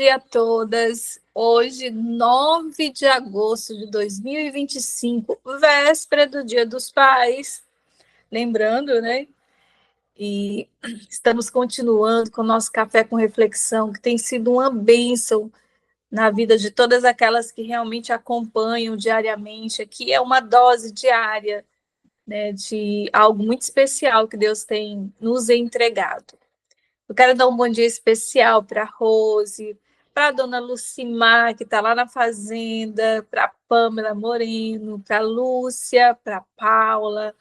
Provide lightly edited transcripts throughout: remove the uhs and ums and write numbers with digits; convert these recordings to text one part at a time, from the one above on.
dia a todas. Hoje, 9 de agosto de 2025, véspera do Dia dos Pais. Lembrando, né? E estamos continuando com o nosso Café com Reflexão, que tem sido uma bênção na vida de todas aquelas que realmente acompanham diariamente. Aqui é uma dose diária, né, de algo muito especial que Deus tem nos entregado. Eu quero dar um bom dia especial para a Rose, para a dona Lucimar, que está lá na fazenda, para a Pâmela Moreno, para a Lúcia, para a Paula,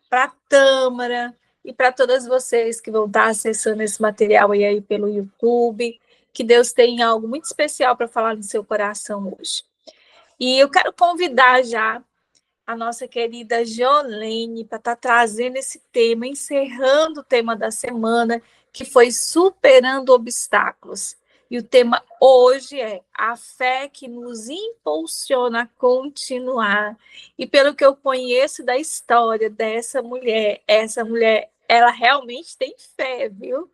para a Tâmara e para todas vocês que vão estar acessando esse material aí pelo YouTube. Que Deus tenha algo muito especial para falar no seu coração hoje. E eu quero convidar já a nossa querida Jolene para estar trazendo esse tema, encerrando o tema da semana, que foi superando obstáculos. E o tema hoje é a fé que nos impulsiona a continuar. E pelo que eu conheço da história dessa mulher, essa mulher, ela realmente tem fé, viu?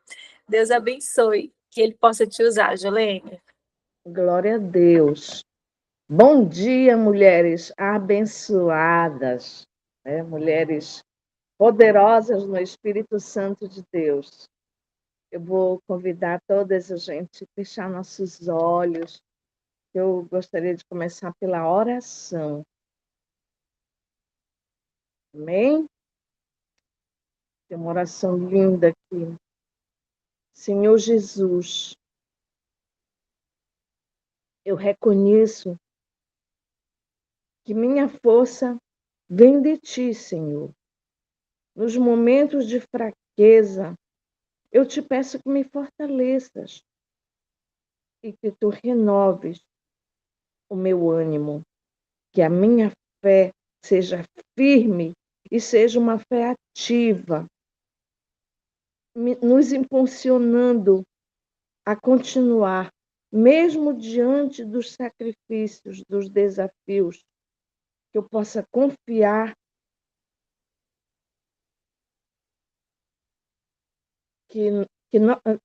Deus abençoe, que ele possa te usar, Jolene. Glória a Deus. Bom dia, mulheres abençoadas, né? Mulheres poderosas no Espírito Santo de Deus. Eu vou convidar todas a gente a fechar nossos olhos. Eu gostaria de começar pela oração. Amém? Tem uma oração linda aqui. Senhor Jesus, eu reconheço que minha força vem de Ti, Senhor. Nos momentos de fraqueza, eu te peço que me fortaleças e que tu renoves o meu ânimo, que a minha fé seja firme e seja uma fé ativa, nos impulsionando a continuar, mesmo diante dos sacrifícios, dos desafios, que eu possa confiar que,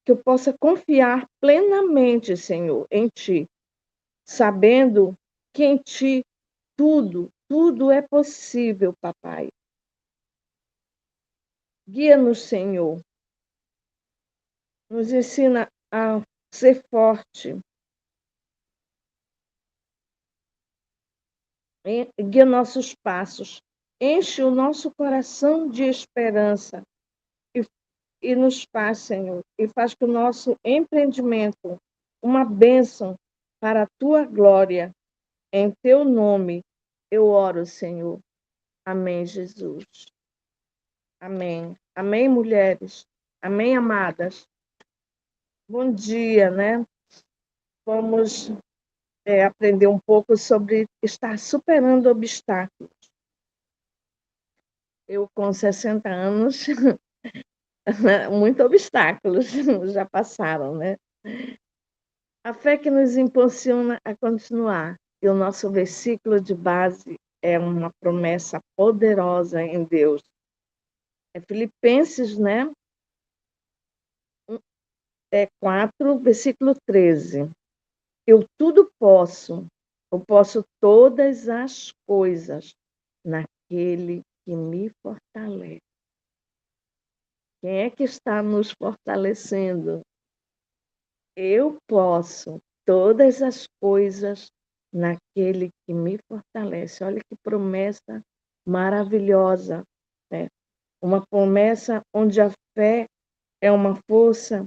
que eu possa confiar plenamente, Senhor, em Ti, sabendo que em Ti tudo é possível, papai. Guia-nos, Senhor. Nos ensina a ser forte. Guia nossos passos. Enche o nosso coração de esperança e nos faz, Senhor, e faz que o nosso empreendimento uma bênção para a Tua glória. Em Teu nome eu oro, Senhor. Amém, Jesus. Amém. Amém, mulheres. Amém, amadas. Bom dia, né? Vamos aprender um pouco sobre estar superando obstáculos. Eu, com 60 anos, muitos obstáculos já passaram, né? A fé que nos impulsiona a continuar. E o nosso versículo de base é uma promessa poderosa em Deus. É Filipenses, né? 4, versículo 13. Eu posso todas as coisas naquele que me fortalece. Quem é que está nos fortalecendo? Eu posso todas as coisas naquele que me fortalece. Olha que promessa maravilhosa, né? Uma promessa onde a fé é uma força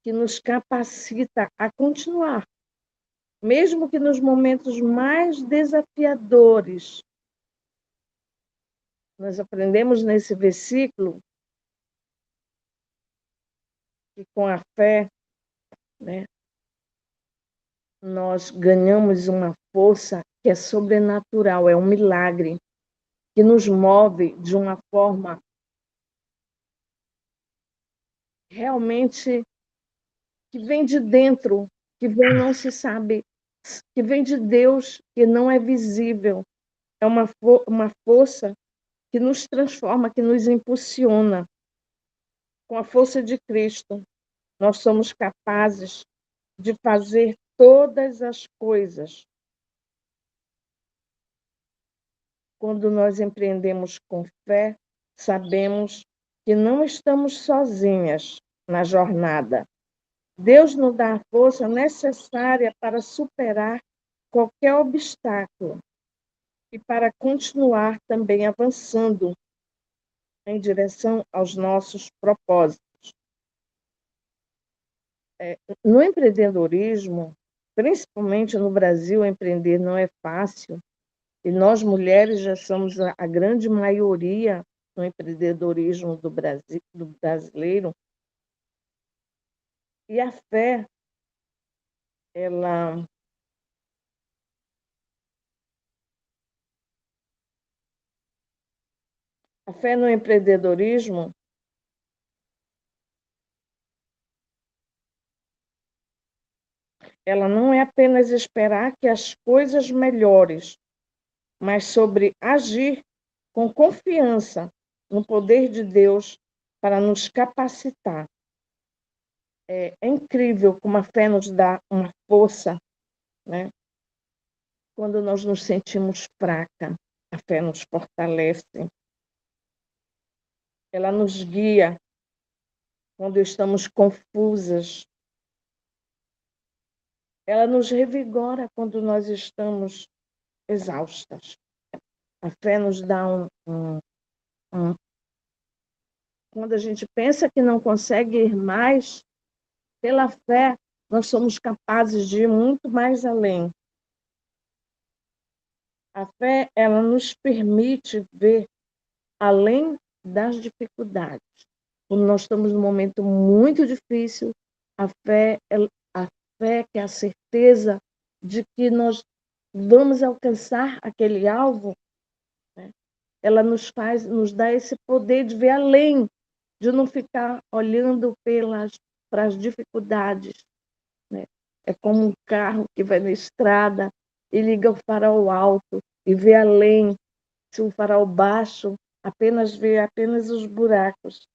que nos capacita a continuar, mesmo que nos momentos mais desafiadores. Nós aprendemos nesse versículo que com a fé, né, nós ganhamos uma força que é sobrenatural, é um milagre, que nos move de uma forma realmente que vem de dentro, que vem, não se sabe, que vem de Deus, que não é visível. É uma força que nos transforma, que nos impulsiona. Com a força de Cristo, nós somos capazes de fazer todas as coisas. Quando nós empreendemos com fé, sabemos que não estamos sozinhas na jornada. Deus nos dá a força necessária para superar qualquer obstáculo e para continuar também avançando em direção aos nossos propósitos. No empreendedorismo, principalmente no Brasil, empreender não é fácil, e nós mulheres já somos a grande maioria no empreendedorismo do Brasil, do brasileiro, e ela, a fé no empreendedorismo, ela não é apenas esperar que as coisas melhores, mas sobre agir com confiança no poder de Deus para nos capacitar. É incrível como a fé nos dá uma força, né? Quando nós nos sentimos fraca, a fé nos fortalece. Ela nos guia quando estamos confusas. Ela nos revigora quando nós estamos exaustas. A fé nos dá um. Quando a gente pensa que não consegue ir mais, pela fé, nós somos capazes de ir muito mais além. A fé, ela nos permite ver além das dificuldades. Quando nós estamos num momento muito difícil, a fé, a fé que é a certeza de que nós vamos alcançar aquele alvo, né? Ela nos dá esse poder de ver além, de não ficar olhando para as dificuldades, né? É como um carro que vai na estrada e liga o farol alto e vê além. Se o farol baixo apenas vê apenas os buracos.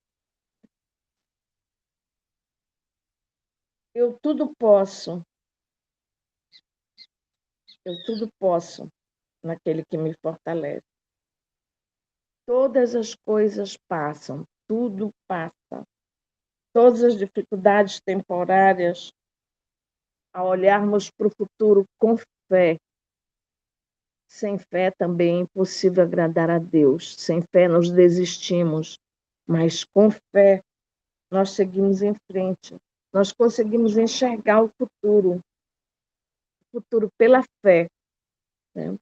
Eu tudo posso, eu tudo posso naquele que me fortalece. Todas as coisas passam, tudo passa. Todas as dificuldades temporárias, ao olharmos para o futuro com fé. Sem fé também é impossível agradar a Deus. Sem fé nós desistimos, mas com fé nós seguimos em frente. Nós conseguimos enxergar o futuro pela fé, né?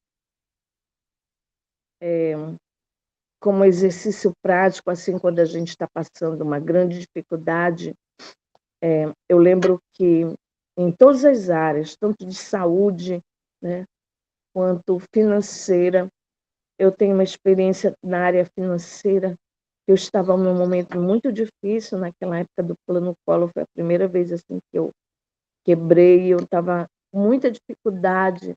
Como exercício prático, assim, quando a gente está passando uma grande dificuldade, eu lembro que em todas as áreas, tanto de saúde, né, quanto financeira, eu tenho uma experiência na área financeira. Eu estava num momento muito difícil naquela época do Plano Collor, foi a primeira vez assim que eu quebrei, eu estava com muita dificuldade,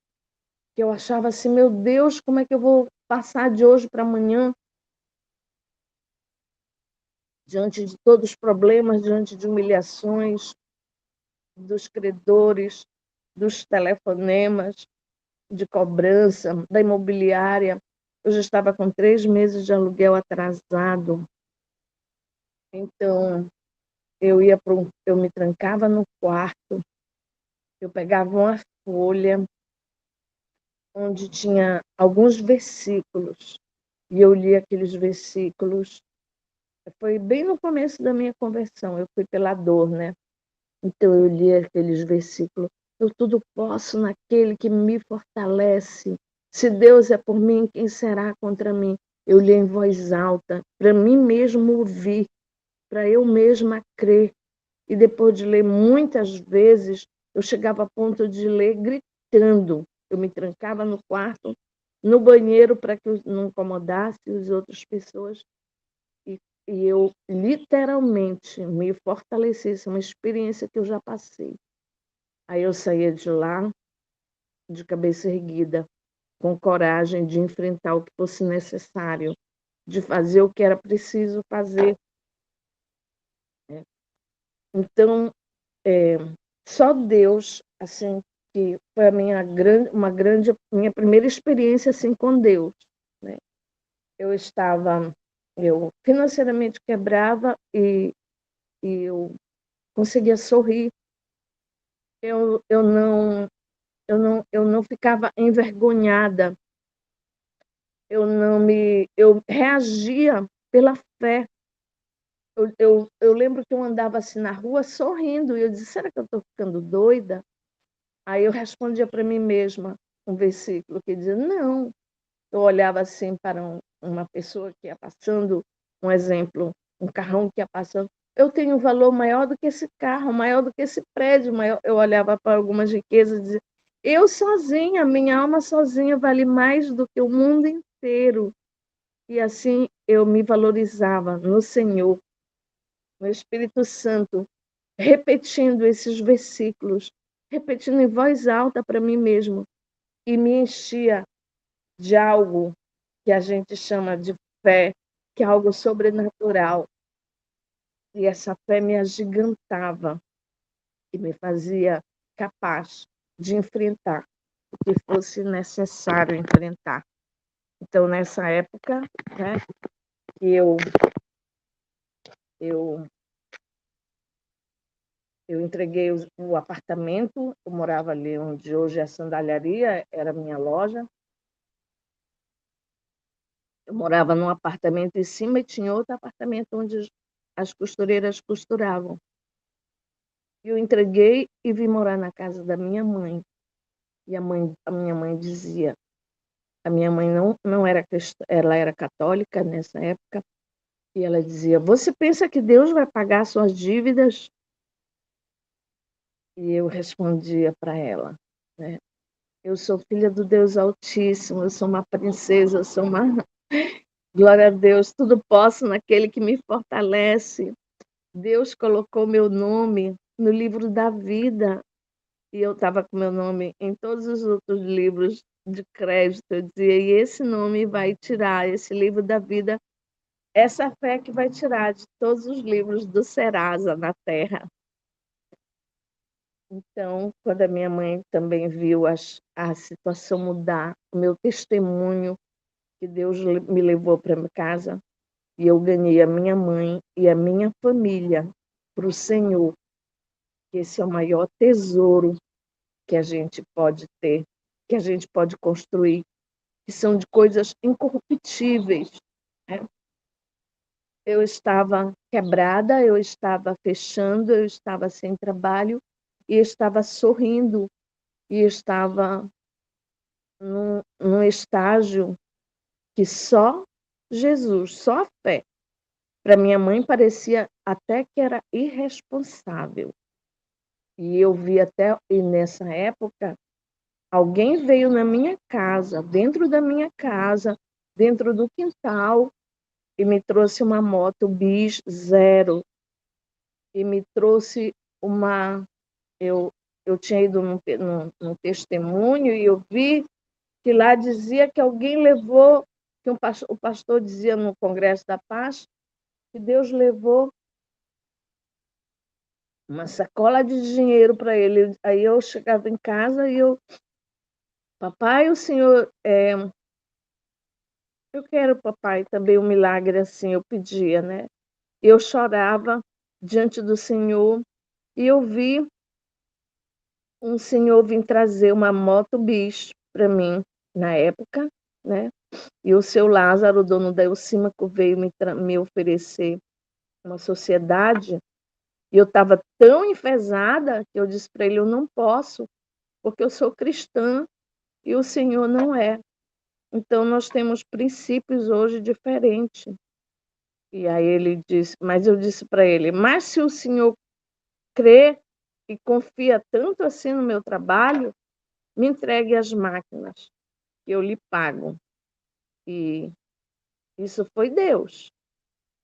que eu achava assim, meu Deus, como é que eu vou passar de hoje para amanhã, diante de todos os problemas, diante de humilhações dos credores, dos telefonemas, de cobrança, da imobiliária. Eu já estava com 3 meses de aluguel atrasado. Então, eu me trancava no quarto, eu pegava uma folha onde tinha alguns versículos, e eu lia aqueles versículos. Foi bem no começo da minha conversão, eu fui pela dor, né? Então eu li aqueles versículos. Eu tudo posso naquele que me fortalece. Se Deus é por mim, quem será contra mim? Eu li em voz alta, para mim mesmo ouvir, para eu mesma crer. E depois de ler muitas vezes, eu chegava a ponto de ler gritando. Eu me trancava no quarto, no banheiro, para que eu não incomodasse as outras pessoas. E eu literalmente me fortalecesse, uma experiência que eu já passei. Aí eu saía de lá, de cabeça erguida, com coragem de enfrentar o que fosse necessário, de fazer o que era preciso fazer, né? Então, só Deus, assim, que foi a minha primeira experiência assim com Deus, né? Eu estava, eu financeiramente quebrava e eu conseguia sorrir. Eu, eu não, eu não ficava envergonhada. Eu reagia pela fé. Eu lembro que eu andava assim na rua sorrindo e eu disse, será que eu estou ficando doida? Aí eu respondia para mim mesma um versículo que dizia, não. Eu olhava assim para uma pessoa que ia passando, um exemplo, um carrão que ia passando. Eu tenho um valor maior do que esse carro, maior do que esse prédio. Maior. Eu olhava para algumas riquezas e dizia, eu sozinha, minha alma sozinha vale mais do que o mundo inteiro. E assim eu me valorizava no Senhor, no Espírito Santo, repetindo esses versículos, repetindo em voz alta para mim mesmo, e me enchia de algo que a gente chama de fé, que é algo sobrenatural. E essa fé me agigantava e me fazia capaz de enfrentar o que fosse necessário enfrentar. Então, nessa época, né, que eu, eu entreguei o apartamento, eu morava ali onde hoje é a sandalharia, era a minha loja. Eu morava num apartamento em cima e tinha outro apartamento onde as costureiras costuravam. Eu entreguei e vim morar na casa da minha mãe. E a minha mãe dizia, a minha mãe não era cristã, ela era católica nessa época, e ela dizia, você pensa que Deus vai pagar suas dívidas? E eu respondia para ela, né? Eu sou filha do Deus Altíssimo, eu sou uma princesa, eu sou uma... Glória a Deus, tudo posso naquele que me fortalece. Deus colocou meu nome no livro da vida. E eu estava com meu nome em todos os outros livros de crédito. Eu dizia, e esse nome vai tirar, esse livro da vida, essa fé que vai tirar de todos os livros do Serasa na Terra. Então, quando a minha mãe também viu a situação mudar, o meu testemunho, que Deus me levou para minha casa, e eu ganhei a minha mãe e a minha família para o Senhor, que esse é o maior tesouro que a gente pode ter, que a gente pode construir, que são de coisas incorruptíveis. Né? Eu estava quebrada, eu estava fechando, eu estava sem trabalho e estava sorrindo e estava num estágio que só Jesus, só a fé. Para minha mãe parecia até que era irresponsável. E eu vi até, e nessa época, alguém veio na minha casa, dentro da minha casa, dentro do quintal, e me trouxe uma moto bis zero. E me trouxe uma. Eu, eu tinha ido num testemunho e eu vi que lá dizia que alguém levou, que o pastor dizia no Congresso da Paz, que Deus levou uma sacola de dinheiro para ele. Aí eu chegava em casa e eu, papai, o senhor, eu quero, papai, também um milagre assim, eu pedia, né? Eu chorava diante do Senhor e eu vi um senhor vir trazer uma moto bis para mim na época, né? E o seu Lázaro, o dono da Elcímaco, veio me oferecer uma sociedade e eu estava tão enfesada que eu disse para ele, eu não posso, porque eu sou cristã e o Senhor não é. Então, nós temos princípios hoje diferentes. E aí ele disse, mas eu disse para ele, mas se o senhor crê e confia tanto assim no meu trabalho, me entregue as máquinas, que eu lhe pago. E isso foi Deus.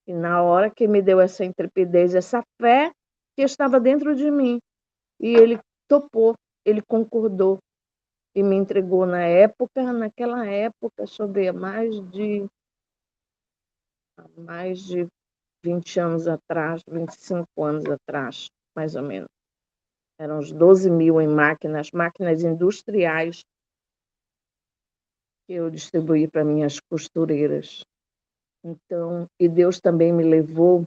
E na hora que me deu essa intrepidez, essa fé que estava dentro de mim, e ele topou, ele concordou e me entregou naquela época, deixa eu ver, mais de 20 anos atrás, 25 anos atrás, mais ou menos. eram uns 12 mil em máquinas industriais, que eu distribuí para minhas costureiras. Então, e Deus também me levou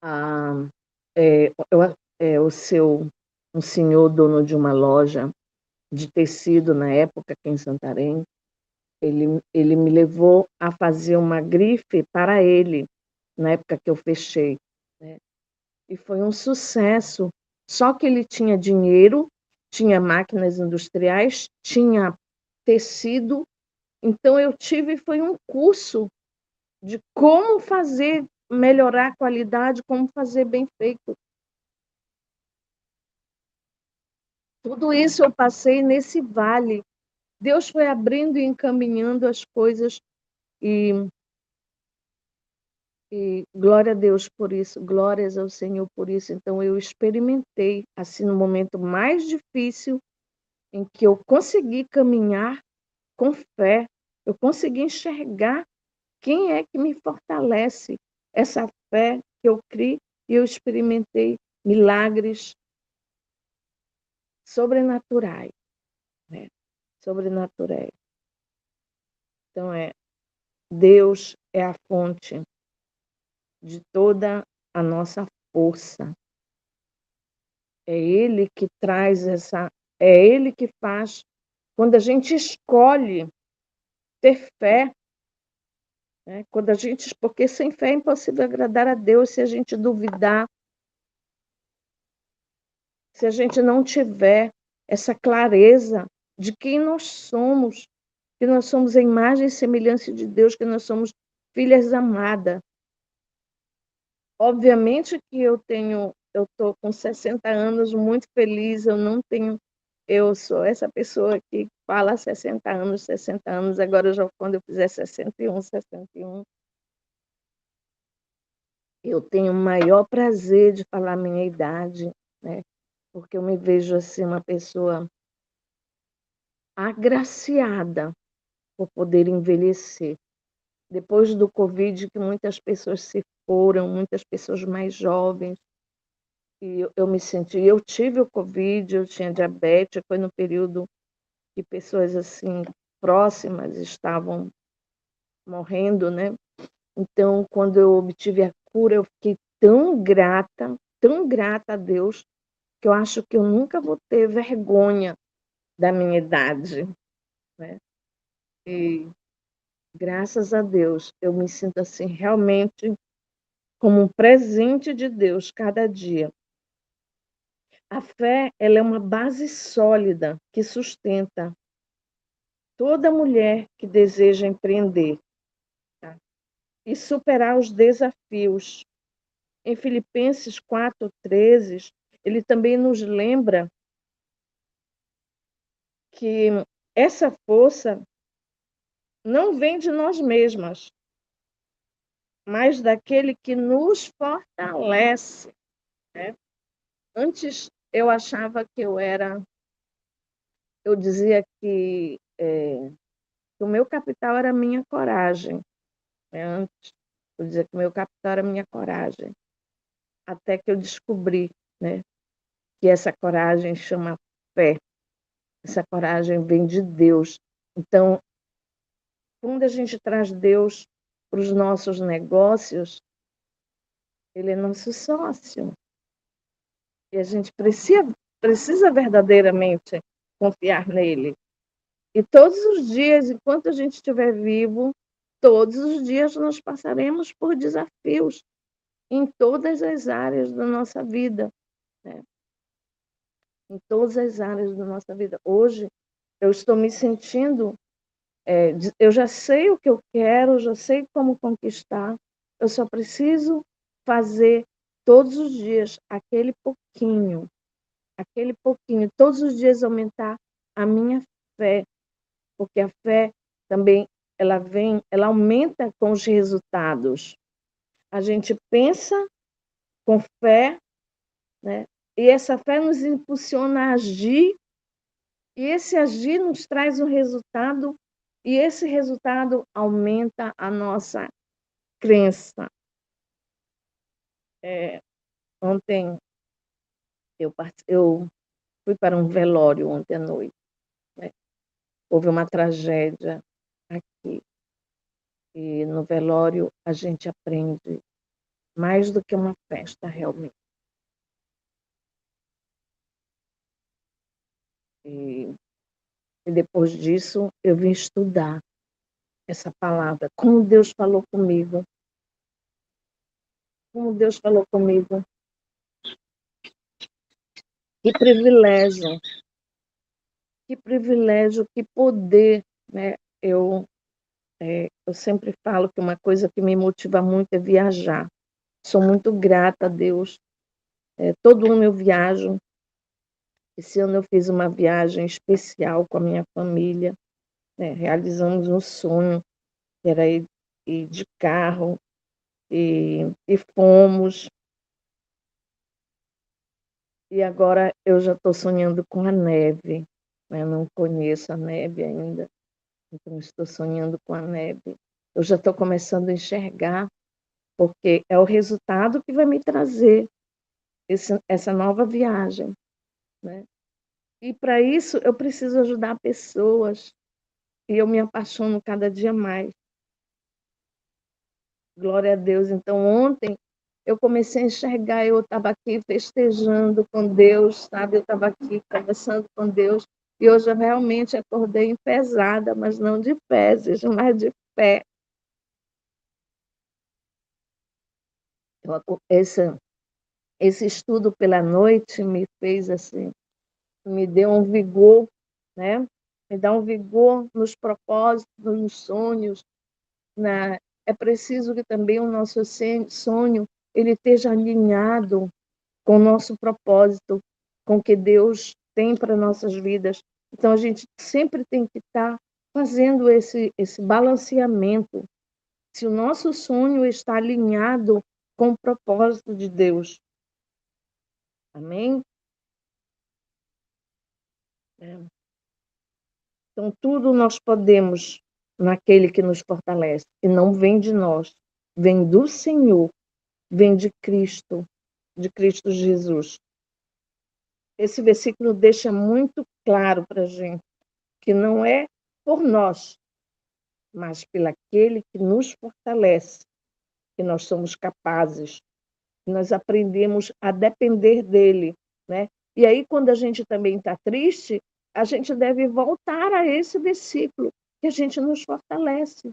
a um senhor dono de uma loja de tecido na época aqui em Santarém, ele me levou a fazer uma grife para ele na época que eu fechei, né? E foi um sucesso. Só que ele tinha dinheiro, tinha máquinas industriais, tinha tecido. Então eu tive foi um curso de como fazer, melhorar a qualidade, como fazer bem feito. Tudo isso eu passei nesse vale. Deus foi abrindo e encaminhando as coisas e, e glória a Deus por isso, glórias ao Senhor por isso. Então eu experimentei assim no momento mais difícil em que eu consegui caminhar com fé, eu consegui enxergar quem é que me fortalece, essa fé que eu criei e eu experimentei milagres sobrenaturais, né? Sobrenaturais. Então Deus é a fonte de toda a nossa força. É Ele que traz é Ele que faz. Quando a gente escolhe ter fé, né? Porque sem fé é impossível agradar a Deus se a gente duvidar, se a gente não tiver essa clareza de quem nós somos, que nós somos a imagem e semelhança de Deus, que nós somos filhas amadas. Obviamente que eu estou com 60 anos, muito feliz, eu sou essa pessoa que fala 60 anos, agora já quando eu fizer 61, eu tenho o maior prazer de falar a minha idade, né? Porque eu me vejo assim uma pessoa agraciada por poder envelhecer. Depois do Covid, que muitas pessoas se foram, muitas pessoas mais jovens, e eu tive o Covid, eu tinha diabetes, foi no período que pessoas assim próximas estavam morrendo, né? Então, quando eu obtive a cura, eu fiquei tão grata a Deus, que eu acho que eu nunca vou ter vergonha da minha idade, né? E graças a Deus, eu me sinto assim realmente como um presente de Deus cada dia. A fé, ela é uma base sólida que sustenta toda mulher que deseja empreender, tá? E superar os desafios. Em Filipenses 4:13, ele também nos lembra que essa força não vem de nós mesmas, mas daquele que nos fortalece, né? Antes eu achava que eu dizia que o meu capital era a minha coragem, né? Antes eu dizia que o meu capital era a minha coragem, até que eu descobri, né, que essa coragem chama fé, essa coragem vem de Deus. Então, quando a gente traz Deus para os nossos negócios, Ele é nosso sócio. E a gente precisa verdadeiramente confiar nele. E todos os dias, enquanto a gente estiver vivo, todos os dias nós passaremos por desafios em todas as áreas da nossa vida, né? Em todas as áreas da nossa vida. Hoje, eu estou me sentindo, eu já sei o que eu quero, já sei como conquistar, eu só preciso fazer todos os dias aquele pouquinho, todos os dias aumentar a minha fé, porque a fé também ela aumenta com os resultados. A gente pensa com fé, né? E essa fé nos impulsiona a agir, e esse agir nos traz um resultado, e esse resultado aumenta a nossa crença. Ontem Eu fui para um velório ontem à noite, né? Houve uma tragédia aqui. E no velório a gente aprende mais do que uma festa, realmente. E depois disso eu vim estudar essa palavra, como Deus falou comigo, como Deus falou comigo. Que privilégio, que privilégio, que poder, né? Eu sempre falo que uma coisa que me motiva muito é viajar. Sou muito grata a Deus. Todo ano eu viajo. Esse ano eu fiz uma viagem especial com a minha família, né? Realizamos um sonho, que era ir de carro, e fomos. E agora eu já estou sonhando com a neve, né? Não conheço a neve ainda, então estou sonhando com a neve. Eu já estou começando a enxergar, porque é o resultado que vai me trazer essa nova viagem, né? E para isso eu preciso ajudar pessoas, e eu me apaixono cada dia mais. Glória a Deus. Então, ontem eu comecei a enxergar, eu estava aqui festejando com Deus, sabe? Eu estava aqui conversando com Deus, e hoje eu realmente acordei pesada, mas não de fezes, mas de fé. Então, esse estudo pela noite me fez assim, me deu um vigor, né? Me dá um vigor nos propósitos, nos sonhos. É preciso que também o nosso sonho ele esteja alinhado com o nosso propósito, com o que Deus tem para nossas vidas. Então, a gente sempre tem que estar fazendo esse balanceamento, se o nosso sonho está alinhado com o propósito de Deus. Amém? Então, tudo nós podemos naquele que nos fortalece, e não vem de nós, vem do Senhor, vem de Cristo Jesus. Esse versículo deixa muito claro para a gente que não é por nós, mas pelo aquele que nos fortalece, que nós somos capazes, que nós aprendemos a depender dele, né? E aí, quando a gente também está triste, a gente deve voltar a esse versículo, que a gente nos fortalece,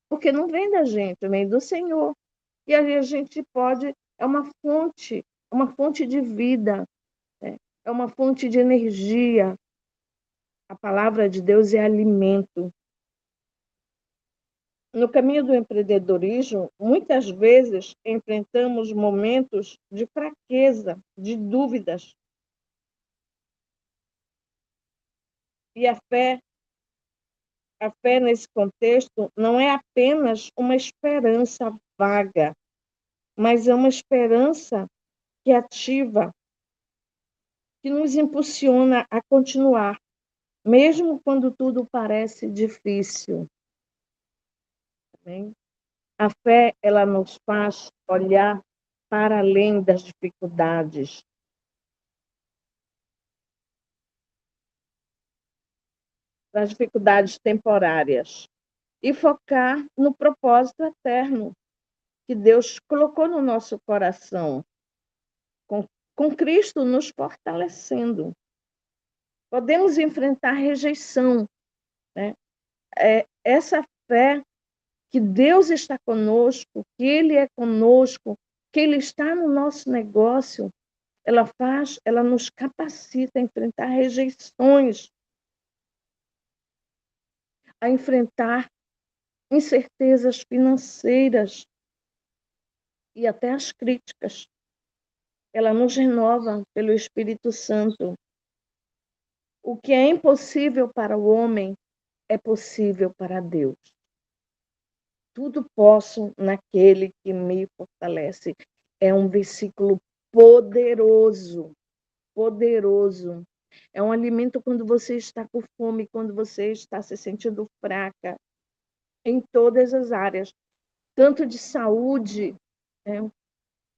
porque não vem da gente, vem do Senhor. E aí a gente pode, é uma fonte de vida, né? É uma fonte de energia. A palavra de Deus é alimento. No caminho do empreendedorismo, muitas vezes enfrentamos momentos de fraqueza, de dúvidas. E a fé nesse contexto não é apenas uma esperança vaga, mas é uma esperança que ativa, que nos impulsiona a continuar, mesmo quando tudo parece difícil. Amém? A fé, ela nos faz olhar para além das dificuldades, temporárias, e focar no propósito eterno que Deus colocou no nosso coração, com Cristo nos fortalecendo. Podemos enfrentar rejeição, né? Essa fé que Deus está conosco, que Ele é conosco, que Ele está no nosso negócio, ela nos capacita a enfrentar rejeições, a enfrentar incertezas financeiras e até as críticas. Ela nos renova pelo Espírito Santo. O que é impossível para o homem é possível para Deus. Tudo posso naquele que me fortalece. É um versículo poderoso, poderoso. É um alimento quando você está com fome, quando você está se sentindo fraca, em todas as áreas, tanto de saúde, né?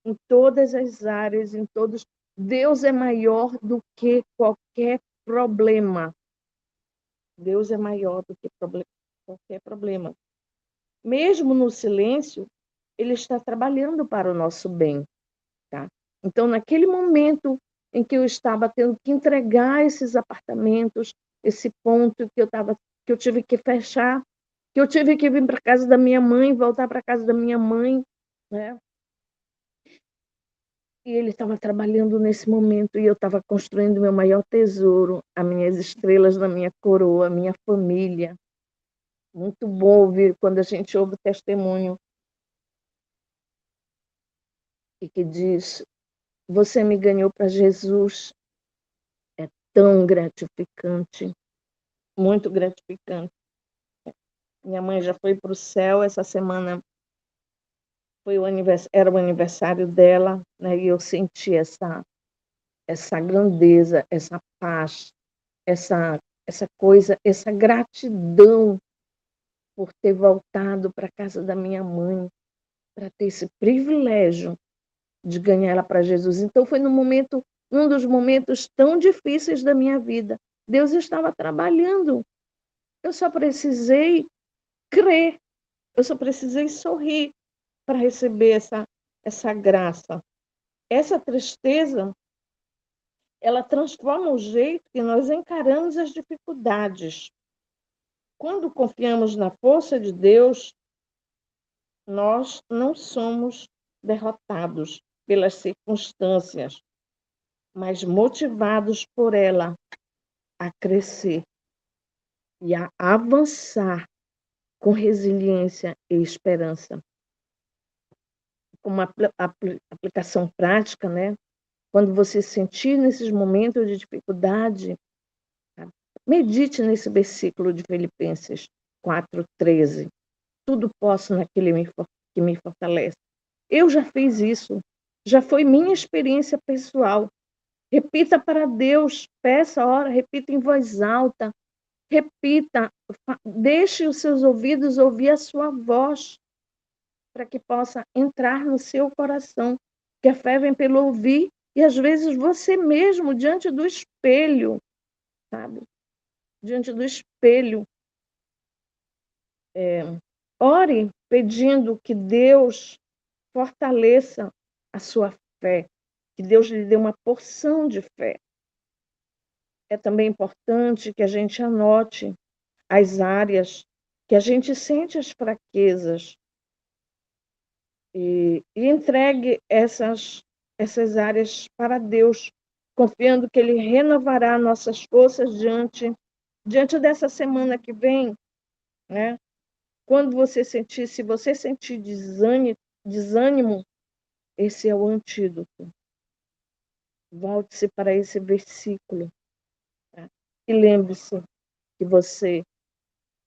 Em todas as áreas, em todos. Deus é maior do que qualquer problema. Deus é maior do que qualquer problema. Mesmo no silêncio, Ele está trabalhando para o nosso bem. Tá? Então, naquele momento em que eu estava tendo que entregar esses apartamentos, esse ponto que eu tive que fechar, que eu tive que vir para casa da minha mãe, voltar para casa da minha mãe, né? E ele estava trabalhando nesse momento e eu estava construindo meu maior tesouro, as minhas estrelas na minha coroa, a minha família. Muito bom ouvir quando a gente ouve o testemunho e que diz: Você me ganhou para Jesus. É tão gratificante, muito gratificante. Minha mãe já foi para o céu, essa semana era o aniversário dela, né? E eu senti essa grandeza, essa paz, essa coisa, essa gratidão por ter voltado para a casa da minha mãe, para ter esse privilégio de ganhar ela para Jesus. Então foi um dos momentos tão difíceis da minha vida. Deus estava trabalhando. Eu só precisei crer. Eu só precisei sorrir para receber essa graça. Essa tristeza, ela transforma o jeito que nós encaramos as dificuldades. Quando confiamos na força de Deus, nós não somos derrotados pelas circunstâncias, mas motivados por ela a crescer e a avançar com resiliência e esperança. Uma aplicação prática, né? Quando você sentir nesses momentos de dificuldade, tá? Medite nesse versículo de Filipenses 4:13. Tudo posso naquele que me fortalece. Eu já fiz isso, já foi minha experiência pessoal. Repita para Deus, peça, ora, repita em voz alta, repita, deixe os seus ouvidos ouvir a sua voz, para que possa entrar no seu coração, que a fé vem pelo ouvir, e às vezes você mesmo, diante do espelho, sabe? Diante do espelho, ore pedindo que Deus fortaleça a sua fé, que Deus lhe dê uma porção de fé. É também importante que a gente anote as áreas que a gente sente as fraquezas e entregue essas áreas para Deus, confiando que Ele renovará nossas forças diante dessa semana que vem, né? Se você sentir desânimo, esse é o antídoto. Volte-se para esse versículo, tá? E lembre-se que você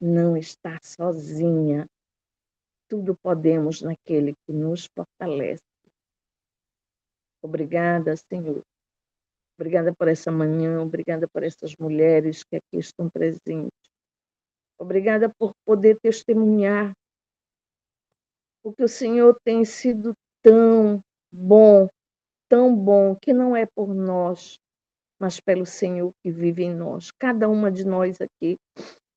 não está sozinha. Tudo podemos naquele que nos fortalece. Obrigada, Senhor. Obrigada por essa manhã, obrigada por essas mulheres que aqui estão presentes. Obrigada por poder testemunhar, porque o Senhor tem sido tão bom, que não é por nós, mas pelo Senhor que vive em nós. Cada uma de nós aqui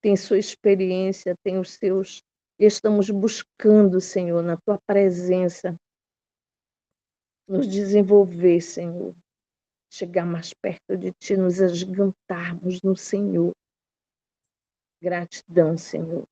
tem sua experiência, tem os seus. Estamos buscando, Senhor, na tua presença, nos desenvolver, Senhor, chegar mais perto de ti, nos agigantarmos no Senhor. Gratidão, Senhor.